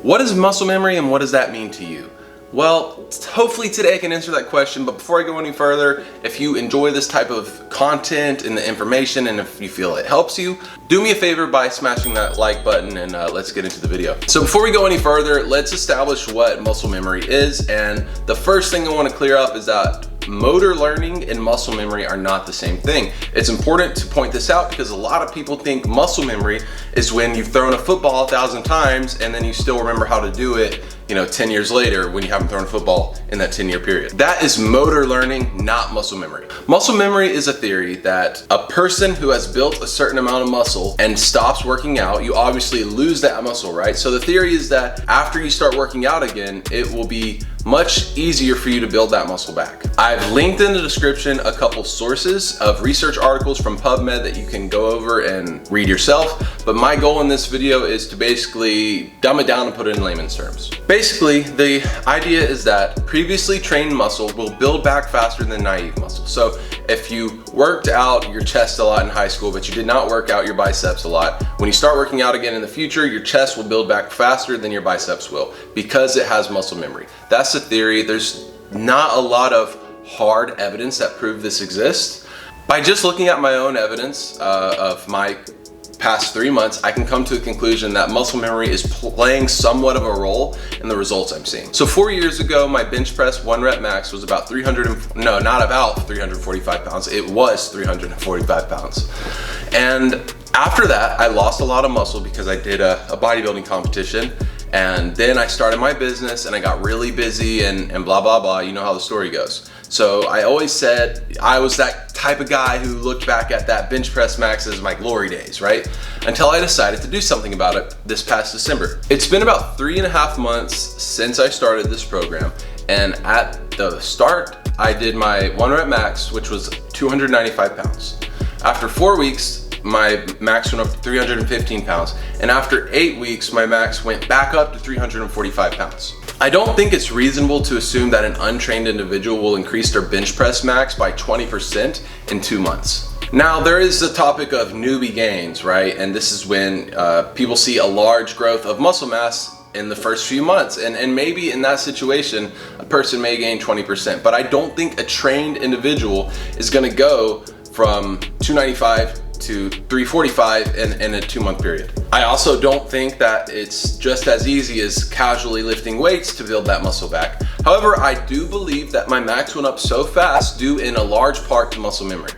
What is muscle memory and what does that mean to you? Well, hopefully today I can answer that question, but before I go any further, if you enjoy this type of content and the information, and if you feel it helps you, do me a favor by smashing that like button, and let's get into the video. So before we go any further, let's establish what muscle memory is. And the first thing I want to clear up is that motor learning and muscle memory are not the same thing. It's important to point this out because a lot of people think muscle memory is when you've thrown a football 1,000 times and then you still remember how to do it, 10 years later when you haven't thrown a football in that 10-year period. That is motor learning, not muscle memory. Muscle memory is a theory that a person who has built a certain amount of muscle and stops working out, you obviously lose that muscle, right? So the theory is that after you start working out again, it will be much easier for you to build that muscle back. I've linked in the description a couple sources of research articles from PubMed that you can go over and read yourself, but my goal in this video is to basically dumb it down and put it in layman's terms. Basically, the idea is that previously trained muscle will build back faster than naive muscle. So if you worked out your chest a lot in high school, but you did not work out your biceps a lot, when you start working out again in the future, your chest will build back faster than your biceps will because it has muscle memory. That's the theory. There's not a lot of hard evidence that prove this exists. By just looking at my own evidence of my past 3 months, I can come to a conclusion that muscle memory is playing somewhat of a role in the results I'm seeing. So 4 years ago, my bench press 1 rep max was about 345 pounds. It was 345 pounds. And after that, I lost a lot of muscle because I did a bodybuilding competition. And then I started my business and I got really busy and blah, blah, blah. You know how the story goes. So I always said I was that type of guy who looked back at that bench press max as my glory days, right? Until I decided to do something about it this past December. It's been about 3.5 months since I started this program. And at the start, I did my 1 rep max, which was 295 pounds. After 4 weeks, my max went up to 315 pounds. And after 8 weeks, my max went back up to 345 pounds. I don't think it's reasonable to assume that an untrained individual will increase their bench press max by 20% in 2 months. Now, there is the topic of newbie gains, right? And this is when people see a large growth of muscle mass in the first few months. And maybe in that situation, a person may gain 20%. But I don't think a trained individual is gonna go from 295 to 345 in a 2-month period. I also don't think that it's just as easy as casually lifting weights to build that muscle back. However, I do believe that my max went up so fast due in a large part to muscle memory.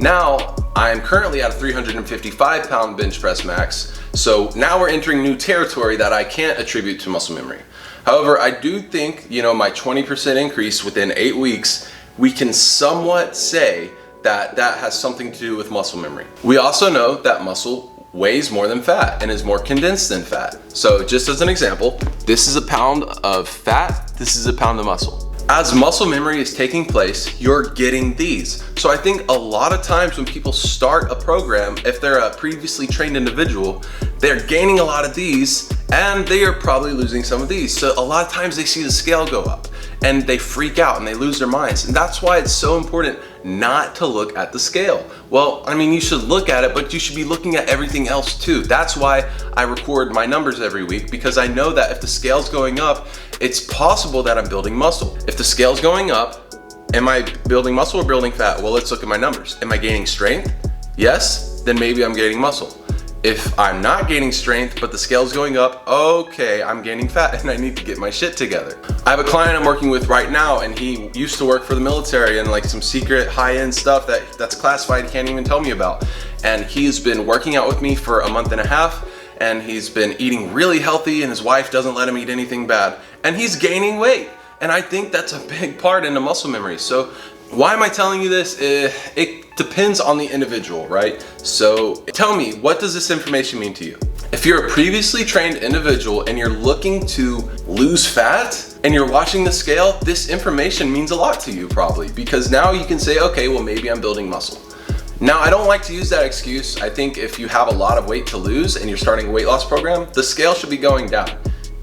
Now, I am currently at a 355 pound bench press max, so now we're entering new territory that I can't attribute to muscle memory. However, I do think, my 20% increase within 8 weeks, we can somewhat say that has something to do with muscle memory. We also know that muscle weighs more than fat and is more condensed than fat. So just as an example, this is a pound of fat, this is a pound of muscle. As muscle memory is taking place, you're getting these. So I think a lot of times when people start a program, if they're a previously trained individual, they're gaining a lot of these and they are probably losing some of these. So a lot of times they see the scale go up and they freak out and they lose their minds. And that's why it's so important not to look at the scale. Well, you should look at it, but you should be looking at everything else too. That's why I record my numbers every week, because I know that if the scale's going up, it's possible that I'm building muscle. If the scale's going up, am I building muscle or building fat? Well, let's look at my numbers. Am I gaining strength? Yes, then maybe I'm gaining muscle. If I'm not gaining strength, but the scale's going up, okay, I'm gaining fat and I need to get my shit together. I have a client I'm working with right now and he used to work for the military and like some secret high-end stuff that's classified he can't even tell me about. And he's been working out with me for 1.5 months and he's been eating really healthy and his wife doesn't let him eat anything bad. And he's gaining weight. And I think that's a big part in the muscle memory. So why am I telling you this? It depends on the individual, right? So tell me, what does this information mean to you? If you're a previously trained individual and you're looking to lose fat and you're watching the scale, this information means a lot to you probably, because now you can say, okay, well, maybe I'm building muscle. Now, I don't like to use that excuse. I think if you have a lot of weight to lose and you're starting a weight loss program, the scale should be going down.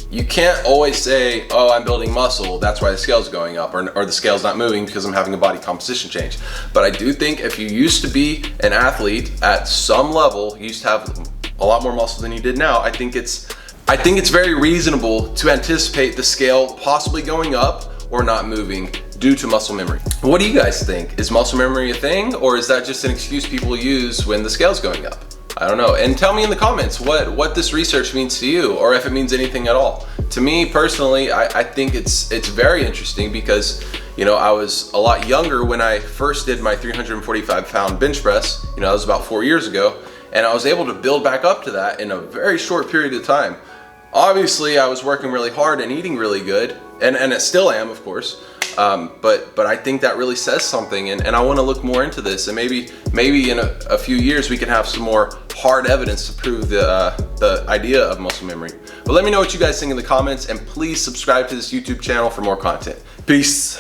You can't always say, oh, I'm building muscle, that's why the scale's going up, or the scale's not moving because I'm having a body composition change. But I do think if you used to be an athlete at some level, you used to have a lot more muscle than you did now, I think it's I think it's very reasonable to anticipate the scale possibly going up or not moving due to muscle memory. What do you guys think? Is muscle memory a thing, or is that just an excuse people use when the scale's going up? I don't know. And tell me in the comments what this research means to you, or if it means anything at all. To me personally, I think it's very interesting because, you know, I was a lot younger when I first did my 345 pound bench press. You know, that was about 4 years ago, and I was able to build back up to that in a very short period of time. Obviously, I was working really hard and eating really good, and I still am, of course. But I think that really says something, and I want to look more into this, and maybe in a few years we can have some more hard evidence to prove the idea of muscle memory. But let me know what you guys think in the comments, and please subscribe to this YouTube channel for more content. Peace.